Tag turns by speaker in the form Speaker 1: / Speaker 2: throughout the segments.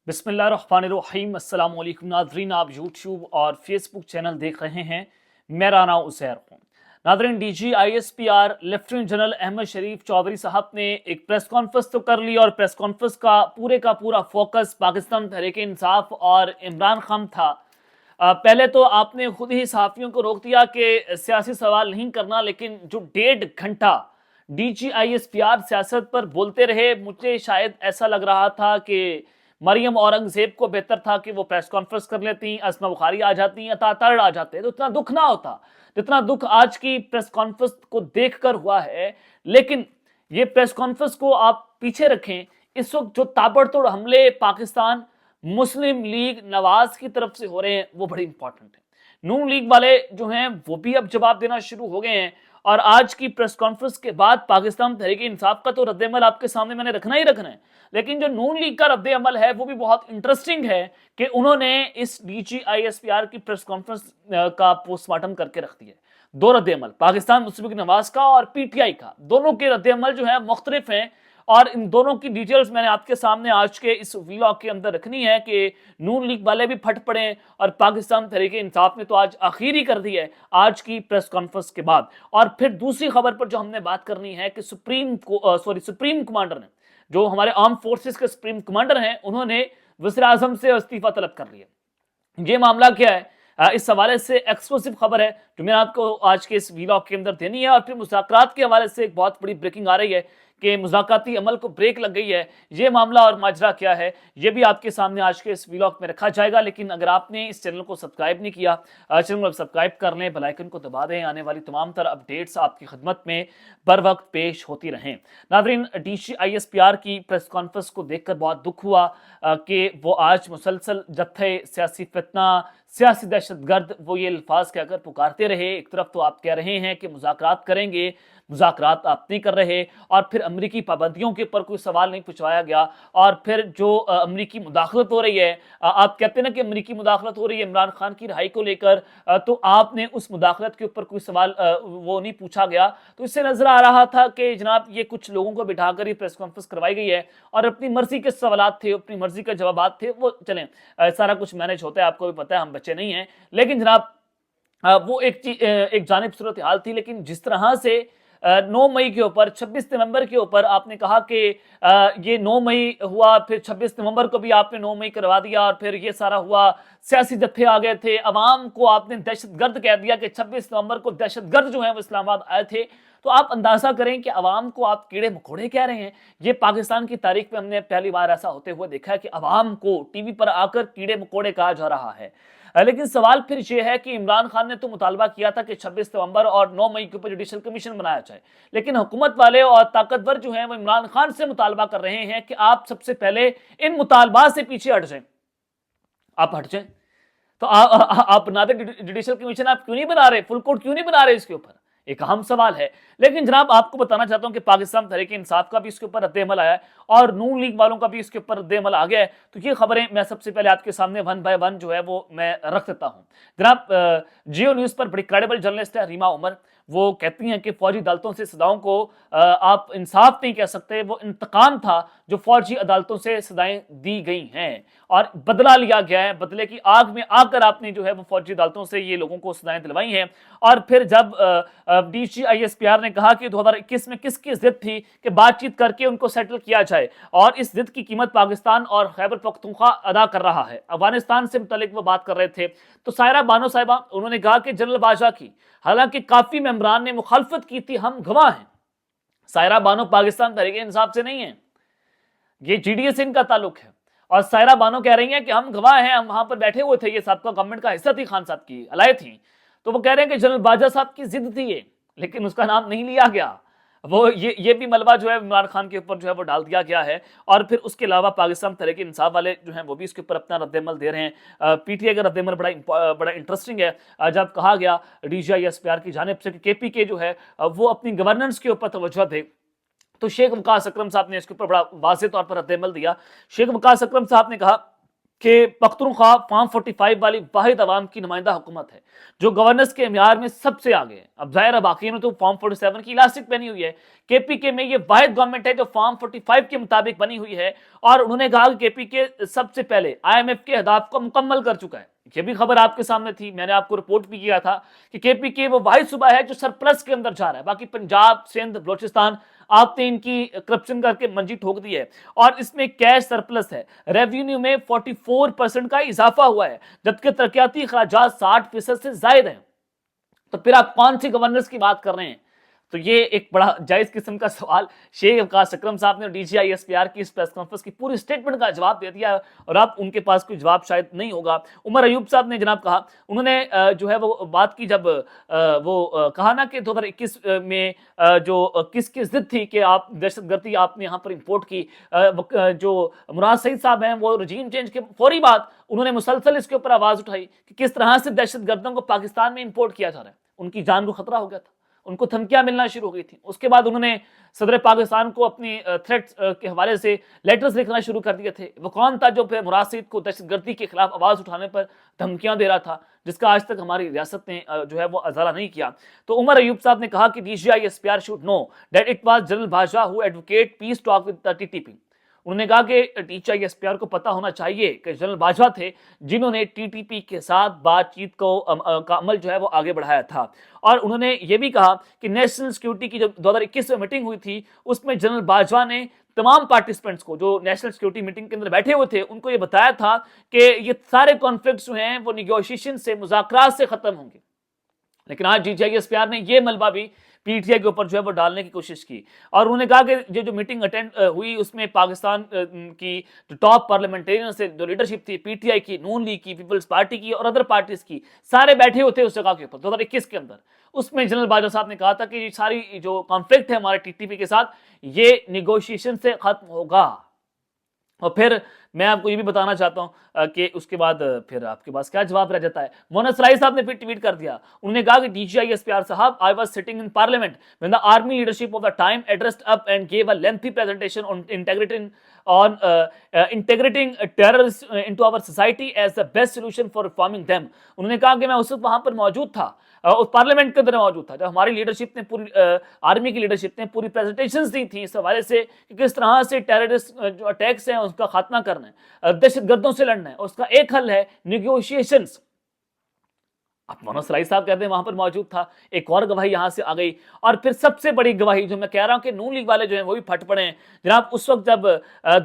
Speaker 1: बिस्मिल्लाहिर्रहमानिर्रहीम। अस्सलाम वालेकुम नाज़रीन, आप यूट्यूब और फेसबुक चैनल देख रहे हैं। मेरा नाम उज़ैर हूँ। नाज़रीन, DG ISPR lieutenant general Ahmed Sharif Chaudhry साहब ने एक प्रेस कॉन्फ्रेंस तो कर ली और प्रेस कॉन्फ्रेंस का पूरा फोकस पाकिस्तान तहरीक इंसाफ और इमरान खान था। पहले तो आपने खुद ही सहाफ़ियों को रोक दिया कि सियासी सवाल नहीं करना, लेकिन जो 1.5 घंटा DG ISPR सियासत पर बोलते रहे, मुझे शायद ऐसा लग रहा था कि मरियम औरंगजेब को बेहतर था कि वो प्रेस कॉन्फ्रेंस कर लेती, अस्मा बुखारी आ जाती, अतातर्ड आ जाते तो इतना दुख ना होता जितना दुख आज की प्रेस कॉन्फ्रेंस को देखकर हुआ है। लेकिन ये प्रेस कॉन्फ्रेंस को आप पीछे रखें, इस वक्त जो ताबड़तोड़ हमले पाकिस्तान मुस्लिम लीग नवाज की तरफ से हो रहे हैं वो बड़े इंपॉर्टेंट है। नून लीग वाले जो हैं वो भी अब जवाब देना शुरू हो गए हैं और आज की प्रेस कॉन्फ्रेंस के बाद पाकिस्तान तहरीक इंसाफ का तो रद्द-ए-अमल आपके सामने मैंने रखना ही रखना है, लेकिन जो नून लीग का रद्द-ए-अमल है वो भी बहुत इंटरेस्टिंग है कि उन्होंने इस DG ISPR की प्रेस कॉन्फ्रेंस का पोस्टमार्टम करके रख दिया। दो रद्द-ए-अमल, पाकिस्तान मुस्लिम लीग नवाज का और PTI का, दोनों के रद्द-ए-अमल जो है मुख्तलिफ हैं और इन दोनों की डिटेल्स मैंने आपके सामने आज के इस वीलॉग के अंदर रखनी है कि नून लीग वाले भी फट पड़े और पाकिस्तान तहरीक इंसाफ ने तो आज आखिरी कर दी है आज की प्रेस कॉन्फ्रेंस के बाद। और फिर दूसरी खबर पर जो हमने बात करनी है कि सुप्रीम कमांडर ने, जो हमारे आर्म फोर्सेस के सुप्रीम कमांडर हैं, उन्होंने वज़ीर आज़म से इस्तीफा तलब कर लिया। ये मामला क्या है, इस हवाले से एक्सक्लूसिव खबर है जो मैं आपको आज के इस वीलॉग के अंदर देनी है। और फिर मुज़ाकरात के हवाले से एक बहुत बड़ी ब्रेकिंग आ रही है कि मुज़ाकराती अमल को ब्रेक लग गई है। ये मामला और माजरा क्या है ये भी आपके सामने आज के इस वीलॉग में रखा जाएगा। लेकिन अगर आपने इस चैनल को सब्सक्राइब नहीं किया, चैनल को सब्सक्राइब कर लें, बेल आइकन को दबा दें, आने वाली तमाम तरह अपडेट्स आपकी खिदमत में बर वक्त पेश होती रहें। नाज़रीन, DG ISPR की प्रेस कॉन्फ्रेंस को देखकर बहुत दुख हुआ कि वो आज मुसलसल जत्थे सियासी फितना, सियासी दहशतगर्द, वो ये अल्फाज कहकर पुकारते रहे। एक तरफ तो आप कह रहे हैं कि मुज़ाकरात करेंगे, मुज़ाकरात आप नहीं कर रहे, और फिर अमरीकी पाबंदियों के ऊपर कोई सवाल नहीं पूछवाया गया, और फिर जो अमरीकी मुदाखलत हो रही है, आप कहते हैं ना कि अमरीकी मुदाखलत हो रही है इमरान खान की रिहाई को लेकर, तो आपने उस मुदाखलत के ऊपर कोई सवाल वो नहीं पूछा गया। तो इससे नजर आ रहा था कि जनाब ये कुछ लोगों को बिठाकर ही प्रेस कॉन्फ्रेंस करवाई गई है और अपनी मर्जी के सवालात थे, अपनी मर्जी के जवाबात थे, वो चलें, सारा कुछ मैनेज होता है, आपको भी पता है, हम बच्चे नहीं हैं। लेकिन जनाब वो एक जानिब सूरत हाल थी। लेकिन जिस तरह से 9 मई के ऊपर, 26 नवंबर के ऊपर आपने कहा कि ये 9 मई हुआ, फिर 26 नवंबर को भी आपने 9 मई करवा दिया, और फिर ये सारा हुआ, सियासी जत्थे आ गए थे, अवाम को आपने दहशतगर्द कह दिया कि 26 नवंबर को दहशतगर्द जो है वो इस्लामाबाद आए थे। तो आप अंदाजा करें कि अवाम को आप कीड़े मकोड़े कह रहे हैं। ये पाकिस्तान की तारीख में हमने पहली बार ऐसा होते हुए देखा है कि अवाम को टीवी पर आकर कीड़े मकोड़े कहा जा रहा है। लेकिन सवाल फिर यह है कि इमरान खान ने तो मुतालबा किया था कि 26 नवंबर और 9 मई के ऊपर जुडिशल कमीशन बनाया जाए, लेकिन हुकूमत वाले और ताकतवर जो हैं वो इमरान खान से मुतालबा कर रहे हैं कि आप सबसे पहले इन मुतालबात से पीछे हट जाएं, आप हट जाएं। तो आप बना दे जुडिशल कमीशन, आप क्यों नहीं बना रहे, फुल कोर्ट क्यों नहीं बना रहे, इसके ऊपर एक अहम सवाल है। लेकिन जनाब आपको बताना चाहता हूं कि पाकिस्तान तहरीक इंसाफ का भी इसके ऊपर रद्द-ए-अमल आया है और नून लीग वालों का भी इसके ऊपर रद्द-ए-अमल आ गया है। तो ये खबरें मैं सबसे पहले आपके सामने वन बाय वन जो है वो मैं रख देता हूं। जनाब जियो न्यूज पर बड़ी क्रेडिबल जर्नलिस्ट है रीमा उमर, वो कहती हैं कि फौजी अदालतों से सजाओं को आप इंसाफ नहीं कह सकते, वो इंतकाम था जो फौजी अदालतों से सजाएं दी गई हैं और बदला लिया गया है, बदले की आग में आकर आपने जो है वो फौजी अदालतों से ये लोगों को सजाएं दिलवाई हैं। और फिर जब DG ISPR ने कहा कि 2021 में किसकी जिद थी कि बातचीत करके उनको सेटल किया जाए, और इस जिद की कीमत पाकिस्तान और खैबर पख्तूनख्वा अदा कर रहा है। अफगानिस्तान से मुतल्लिक वो बात कर रहे थे, तो सायरा बानो साहिबा उन्होंने कहा कि जनरल बाजवा की, हालांकि काफी मेंबरान ने मुखालफत की थी, हम गवाह हैं। सायरा बानो पाकिस्तान तहरीक इंसाफ से नहीं है, ये GDA से इनका ताल्लुक है, और सायरा बानो कह रही हैं कि हम गवाह हैं, हम वहां पर बैठे हुए थे, ये साबका गवर्नमेंट का हिस्सा थी, खान साहब की अलाये थी। तो वो कह रहे हैं कि जनरल बाजवा साहब की जिद थी ये, लेकिन उसका नाम नहीं लिया गया। वो ये भी मलबा जो है इमरान खान के ऊपर जो है वो डाल दिया गया है। और फिर उसके अलावा पाकिस्तान तहरीक इंसाफ वाले जो हैं वो भी इसके ऊपर अपना रद्द-ए-अमल दे रहे हैं। PTI का रद्द-ए-अमल बड़ा इंटरेस्टिंग है। जब कहा गया DG-ISPR की जानिब से कि KPK जो है वो अपनी गवर्नेंस के ऊपर तवज्जो दे, तो शेख वकास अकरम साहब ने इसके ऊपर बड़ा वाज़ेह तौर पर रद्द-ए-अमल दिया। शेख वकास अकरम साहब ने कहा کہ پختونخوا فارم 45 والی واحد عوام کی نمائندہ حکومت ہے جو گورننس کے معیار میں سب سے آگے ہے. اب ظاہر ہے باقیوں نے تو فارم 47 کی الاسٹک پہنی ہوئی ہے. کے پی کے میں یہ واحد گورنمنٹ ہے جو فارم 45 کے مطابق بنی ہوئی ہے, اور انہوں نے کہا کہ کے پی کے سب سے پہلے آئی ایم ایف کے اہداف کو مکمل کر چکا ہے. یہ بھی خبر آپ کے سامنے تھی, میں نے آپ کو رپورٹ بھی کیا تھا کہ کے پی کے وہ واحد صوبہ ہے جو سرپلس کے اندر جا رہا ہے. باقی پنجاب, سندھ, بلوچستان آپ نے ان کی کرپشن کر کے منجی ٹھوک دی ہے, اور اس میں کیش سرپلس ہے. ریونیو میں 44% کا اضافہ ہوا ہے, جبکہ ترقیاتی اخراجات 60% سے زائد ہیں. تو پھر آپ کون سی گورننس کی بات کر رہے ہیں؟ تو یہ ایک بڑا جائز قسم کا سوال شیخ وقاص اکرم صاحب نے D G I S P R کی اس پریس کانفرنس کی پوری اسٹیٹمنٹ کا جواب دے دیا, اور اب ان کے پاس کوئی جواب شاید نہیں ہوگا. عمر ایوب صاحب نے جناب کہا, انہوں نے جو ہے وہ بات کی, جب وہ کہا نا کہ 2021 میں جو کس کی ضد تھی کہ آپ دہشت گردی آپ نے یہاں پر امپورٹ کی, جو مراد سعید صاحب ہیں وہ رجیم چینج کے فوری بعد انہوں نے مسلسل اس کے اوپر آواز اٹھائی کہ کس طرح سے دہشت گردوں کو پاکستان میں امپورٹ کیا جا رہا ہے. ان کی جان کو خطرہ ہو گیا تھا, ان کو دھمکیاں ملنا شروع ہو گئی تھیں. اس کے بعد انہوں نے صدر پاکستان کو اپنی تھریٹ کے حوالے سے لیٹرز لکھنا شروع کر دیے تھے. وہ کون تھا جو پھر مراد سعید کو دہشت گردی کے خلاف آواز اٹھانے پر دھمکیاں دے رہا تھا, جس کا آج تک ہماری ریاست نے جو ہے وہ ازالہ نہیں کیا؟ تو عمر ایوب صاحب نے کہا کہ D G I S P R should know that it was general Bajwa who advocate peace talk with T T P. انہوں نے کہا کہ D G I S P R کو پتا ہونا چاہیے کہ جنرل باجوہ تھے جنہوں نے ٹی ٹی پی کے ساتھ بات چیت کا عمل جو ہے وہ آگے بڑھایا تھا. اور انہوں نے یہ بھی کہا کہ نیشنل سیکیورٹی کی جو 2021 میں میٹنگ ہوئی تھی, اس میں جنرل باجوہ نے تمام پارٹیسپینٹس کو جو نیشنل سیکیورٹی میٹنگ کے اندر بیٹھے ہوئے تھے ان کو یہ بتایا تھا کہ یہ سارے کانفلکٹس جو ہیں وہ نیگوشیشن سے, مذاکرات سے ختم ہوں گے. لیکن آج D G I S P R نے یہ ملبہ بھی پی ٹی آئی کے اوپر جو ہے وہ ڈالنے کی کوشش کی, اور انہوں نے کہا کہ یہ جو میٹنگ اٹینڈ ہوئی اس میں پاکستان کی جو ٹاپ پارلیمنٹیرین سے جو لیڈرشپ تھی, پی ٹی آئی کی, نون لیگ کی, پیپلز پارٹی کی اور ادر پارٹیز کی, سارے بیٹھے ہوتے اس جگہ کے اوپر 2021 کے اندر. اس میں جنرل باجوہ صاحب نے کہا تھا کہ یہ ساری جو کانفلکٹ ہے ہمارے ٹی ٹی پی کے ساتھ یہ نیگوشیشن سے ختم ہوگا. اور پھر میں آپ کو یہ بھی بتانا چاہتا ہوں کہ اس کے بعد پھر آپ کے پاس کیا جواب رہ جاتا ہے. مونا سرائی صاحب نے پھر ٹویٹ کر دیا, انہوں نے کہا کہ D G I S P R صاحب, I was sitting in parliament when the army leadership of the time addressed up and gave a lengthy presentation on integrating terrorists into our society as the best solution for reforming them. انہوں نے کہا کہ میں اس وقت وہاں پر موجود تھا, parliament کے اندر موجود تھا, جب ہماری لیڈرشپ نے پوری آرمی کی لیڈرشپ نے پوری پریزنٹیشنز دی تھی اس حوالے سے کہ کس طرح سے ٹیررسٹ جو اٹیکس ہیں اس کا خاتمہ کرنا ہے, دہشت گردوں سے لڑنا ہے, اس کا ایک حل ہے نیگوشیشنز. اب مونا سرائی صاحب کہتے ہیں وہاں پر موجود تھا. ایک اور گواہی یہاں سے آ گئی, اور پھر سب سے بڑی گواہی جو میں کہہ رہا ہوں کہ نون لیگ والے جو ہیں وہ بھی پھٹ پڑے ہیں. جناب اس وقت جب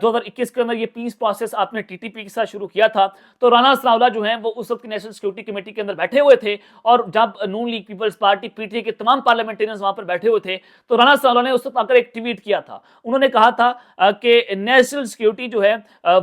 Speaker 1: 2021 کے اندر یہ پیس پروسیس آپ نے ٹی ٹی پی کے ساتھ شروع کیا تھا, تو رانا ثناء اللہ جو ہیں وہ اس وقت کی نیشنل سیکیورٹی کمیٹی کے اندر بیٹھے ہوئے تھے, اور جب Noon league, peoples party, P T I کے تمام پارلیمنٹیرینز وہاں پر بیٹھے ہوئے تھے, تو رانا ثناء اللہ نے اس وقت آ کر ایک ٹویٹ کیا تھا. انہوں نے کہا تھا کہ نیشنل سیکیورٹی جو ہے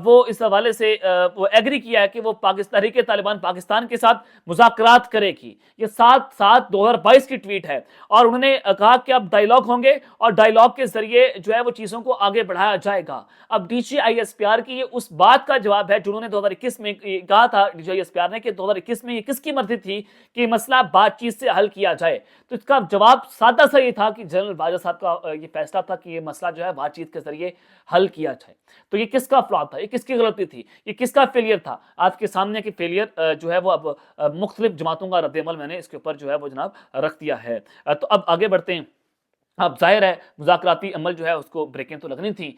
Speaker 1: وہ اس حوالے سے وہ ایگری کیا ہے کہ وہ تحریک طالبان پاکستان کے ساتھ مذاکرات کرے گی. یہ 7/7/2022 کی ٹویٹ ہے, اور انہوں نے کہا کہ اب ڈائیلاگ ہوں گے اور ڈائیلاگ کے ذریعے جو ہے وہ چیزوں کو آگے بڑھایا جائے گا. اب D G I S P R کی یہ اس بات کا جواب ہے جنہوں نے 2021 میں کہا تھا, D G I S P R نے, کہ 2021 میں یہ کس کی مرضی تھی کہ یہ مسئلہ بات چیت سے حل کیا جائے. تو اس کا جواب سادہ سا یہ تھا کہ جنرل باجوہ صاحب کا یہ فیصلہ تھا کہ یہ مسئلہ جو ہے بات چیت کے ذریعے حل کیا جائے. تو یہ کس کا فلا تھا, یہ کس کی غلطی تھی, یہ کس کا فیلئر تھا؟ آپ کے سامنے کہ فیلئر جو ہے وہ اب مختلف جماعتوں کا رد عمل میں نے اس کے اوپر جو ہے وہ جناب رکھ دیا ہے. تو اب آگے بڑھتے ہیں. اب ظاہر ہے مذاکراتی عمل جو ہے اس کو بریکیں تو لگنی تھی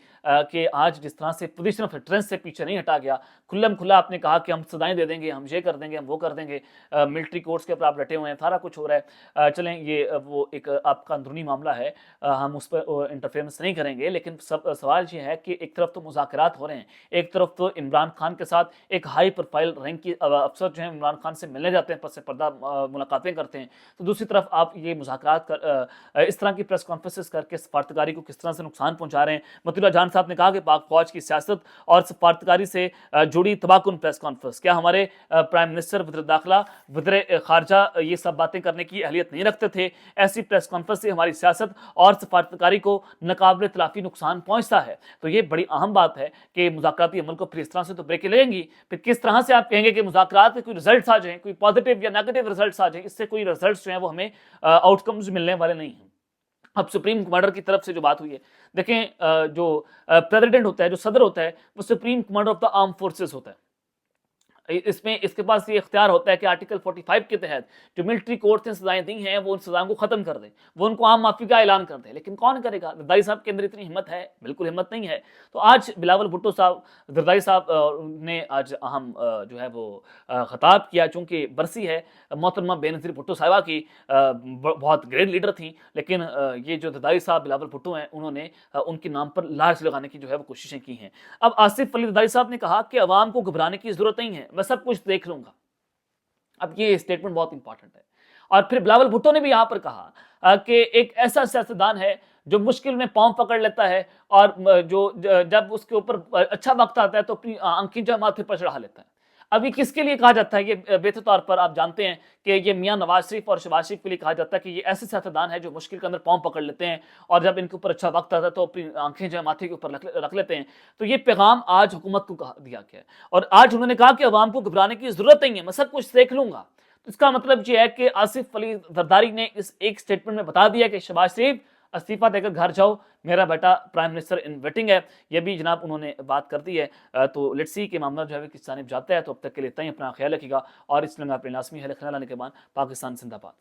Speaker 1: کہ آج جس طرح سے پوزیشن آف ریفرنس سے پیچھے نہیں ہٹا گیا, کھلم کھلا آپ نے کہا کہ ہم سزائیں دے دیں گے, ہم یہ کر دیں گے, ہم وہ کر دیں گے, ملٹری کورٹس کے اوپر آپ ڈٹے ہوئے ہیں, سارا کچھ ہو رہا ہے. چلیں یہ وہ ایک آپ کا اندرونی معاملہ ہے, ہم اس پر انٹرفیئرنس نہیں کریں گے. لیکن سوال یہ ہے کہ ایک طرف تو مذاکرات ہو رہے ہیں, ایک طرف تو عمران خان کے ساتھ ایک ہائی پروفائل رینک کی افسر جو ہیں عمران خان سے ملنے جاتے ہیں, پس پردہ ملاقاتیں کرتے ہیں, تو دوسری طرف آپ یہ مذاکرات اس طرح کی پریس کانفرنسز کر کے سفارتکاری کو کس طرح سے نقصان پہنچا رہے ہیں. مطیع اللہ جان صاحب نے کہا کہ پاک فوج کی سیاست اور سفارتکاری سے جڑی تباہ کن پریس کانفرنس, کیا ہمارے پرائم منسٹر, وزیر داخلہ, وزیر خارجہ یہ سب باتیں کرنے کی اہلیت نہیں رکھتے تھے؟ ایسی پریس کانفرنس سے ہماری سیاست اور سفارتکاری کو ناقابل تلافی نقصان پہنچتا ہے. تو یہ بڑی اہم بات ہے کہ مذاکراتی عمل کو پھر اس طرح سے تو بریکیں لگیں گی. پھر کس طرح سے آپ کہیں گے کہ مذاکرات کے کوئی رزلٹس آ جائیں, کوئی پازیٹیو یا نیگیٹو رزلٹس آ جائیں, اس سے کوئی رزلٹس جو ہیں وہ ہمیں آؤٹ کمز ملنے والے نہیں ہیں. اب سپریم کمانڈر کی طرف سے جو بات ہوئی ہے, دیکھیں جو پریزیڈنٹ ہوتا ہے, جو صدر ہوتا ہے, وہ supreme commander of the arm forces ہوتا ہے. इसमें इसके पास ये इख्तियार होता है कि आर्टिकल 45 के तहत जो मिलिट्री कोर्ट ने सजाएं दी हैं वो उन सजाओं को खत्म कर दे, वो उनको आम माफी का ऐलान कर दे। लेकिन कौन करेगा? जरदारी साहब के अंदर इतनी हिम्मत है? बिल्कुल हिम्मत नहीं है। तो आज बिलावल भुट्टो साहब, जरदारी साहब ने आज अहम जो है वो खिताब किया, चूंकि बरसी है मोहतरमा बेनज़ीर भुट्टो साहिबा की, बहुत ग्रेट लीडर थी, लेकिन ये जो जरदारी साहब बिलावल भुट्टो हैं उन्होंने उनके नाम पर लाश लगाने की जो है वो कोशिशें की हैं। अब आसिफ अली जरदारी साहब ने कहा कि अवाम को घबराने की जरूरत नहीं है, मैं सब कुछ देख लूंगा। अब ये स्टेटमेंट बहुत इंपॉर्टेंट है। और फिर बिलावल भुट्टो ने भी यहां पर कहा कि एक ऐसा सियासतदान है जो मुश्किल में पांव पकड़ लेता है और जब उसके ऊपर अच्छा वक्त आता है तो अपनी आंखें जो माथे पर चढ़ा लेता है। अब ये किसके लिए कहा जाता है? ये बेहतर तौर पर आप जानते हैं कि ये मियां नवाज शरीफ और शहबाज शरीफ के लिए कहा जाता है कि ये ऐसे सियासतदान है जो मुश्किल के अंदर पांव पकड़ लेते हैं और जब इनके ऊपर अच्छा वक्त आता है तो अपनी आंखें जो है माथे के ऊपर रख लेते हैं। तो ये पैगाम आज हुकूमत को दिया गया है और आज उन्होंने कहा कि अवाम को घबराने की जरूरत नहीं है, मैं सब कुछ देख लूंगा। तो इसका मतलब ये है कि आसिफ अली जरदारी ने इस एक स्टेटमेंट में बता दिया कि शहबाज शरीफ इस्तीफा देकर घर जाओ, मेरा बेटा प्राइम मिनिस्टर इन वेटिंग है। ये भी जनाब उन्होंने बात कर दी है। तो लेट्स सी कि मामला जो है किस जानिब जाता है। तो अब तक के लिए इतना ही, अपना ख्याल रखिएगा और इस लम्हा अपने लाजमी है लाने के बाद पाकिस्तान जिंदाबाद।